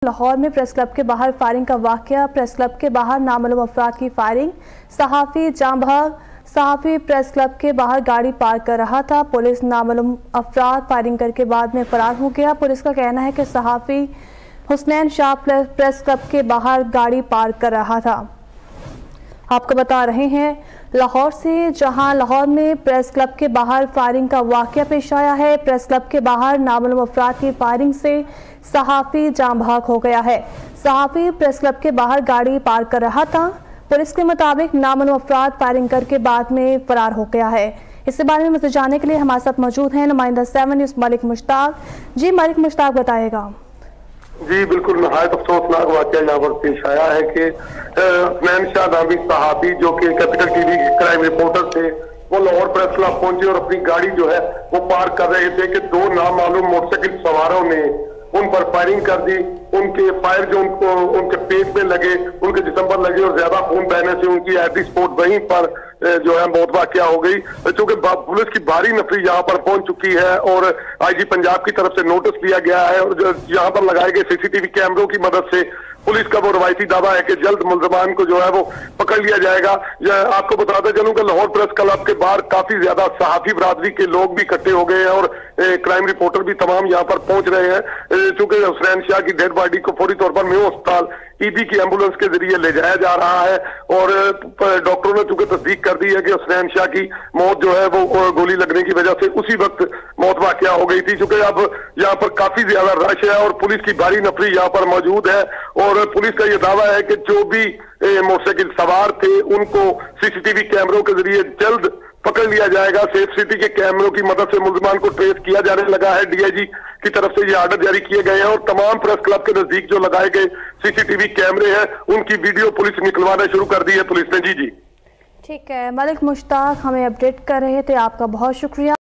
लाहौर में press club के बाहर फायरिंग का वाकया। प्रेस क्लब के बाहर नामालूम अफराद की फायरिंग। सहाफ़ी जाम भाग। सहाफ़ी प्रेस क्लब के बाहर गाड़ी पार्क कर रहा था। पुलिस नामालूम अफराद फायरिंग करके बाद में फरार हो गया। पुलिस का कहना है कि सहाफ़ी हुसनैन शाह प्रेस क्लब के बाहर गाड़ी पार्क कर रहा था। आपको बता रहे हैं लाहौर से, जहां लाहौर में प्रेस क्लब के बाहर फायरिंग का वाकया पेश आया है। प्रेस क्लब के बाहर नामालूम अफराद की फायरिंग से सहाफ़ी जाम भाग हो गया है। सहाफ़ी प्रेस क्लब के बाहर गाड़ी पार्क कर रहा था। पुलिस के मुताबिक नामालूम अफराद फायरिंग करके बाद में फरार हो गया है। इसके बारे में मज़ीद जानने के लिए हमारे साथ मौजूद हैं नुमाइंदा 7 न्यूज़ मलिक मुश्ताक। जी मालिक मुश्ताक, बताएगा। जी बिल्कुल, नहायत अफसोसनाक वाकया यहाँ पर पेश आया है कि हुसनैन शाह नामी सहाफ़ी जो कि कैपिटल टीवी के क्राइम रिपोर्टर थे, वो लाहौर प्रेस क्लब पहुंचे और अपनी गाड़ी जो है वो पार्क कर रहे थे कि दो नामालूम मोटरसाइकिल सवारों ने उन पर फायरिंग कर दी। उनके फायर जो उनके पेट में लगे, उनके जिस्म पर लगे और ज्यादा खून बहने से उनकी एट दी स्पॉट वहीं पर जो है मौत वाकया हो गई। चूंकि पुलिस की भारी नफरी यहाँ पर पहुंच चुकी है और आईजी पंजाब की तरफ से नोटिस लिया गया है और यहाँ पर लगाए गए सीसीटीवी कैमरों की मदद से पुलिस का वो रवायती दावा है कि जल्द मुलजमान को जो है वो पकड़ लिया जाएगा। आपको बताते चलूं कि लाहौर प्रेस क्लब के बाहर काफी ज्यादा सहाफी बरादरी के लोग भी इकट्ठे हो गए हैं और क्राइम रिपोर्टर भी तमाम यहाँ पर पहुंच रहे हैं। चूंकि हुसनैन शाह की डेड बॉडी को फौरी तौर पर मेयो अस्पताल ईबी की एम्बुलेंस के जरिए ले जाया जा रहा है और डॉक्टरों ने चूंकि तस्दीक कर दी है कि हुसनैन शाह की मौत जो है वो गोली लगने की वजह से उसी वक्त मौत वाकया हो गई थी। चूंकि अब यहाँ पर काफी ज्यादा रश है और पुलिस की भारी नफरी यहाँ पर मौजूद है और पुलिस का यह दावा है कि जो भी मोटरसाइकिल सवार थे उनको सीसीटीवी कैमरों के जरिए जल्द पकड़ लिया जाएगा। सेफ सिटी के कैमरों की मदद से मुलजमान को ट्रेस किया जाने लगा है। डीआईजी की तरफ से ये आर्डर जारी किए गए हैं और तमाम प्रेस क्लब के नजदीक जो लगाए गए सीसीटीवी कैमरे हैं उनकी वीडियो पुलिस निकलवाना शुरू कर दी है पुलिस ने। जी ठीक है, मलिक मुश्ताक हमें अपडेट कर रहे थे, आपका बहुत शुक्रिया।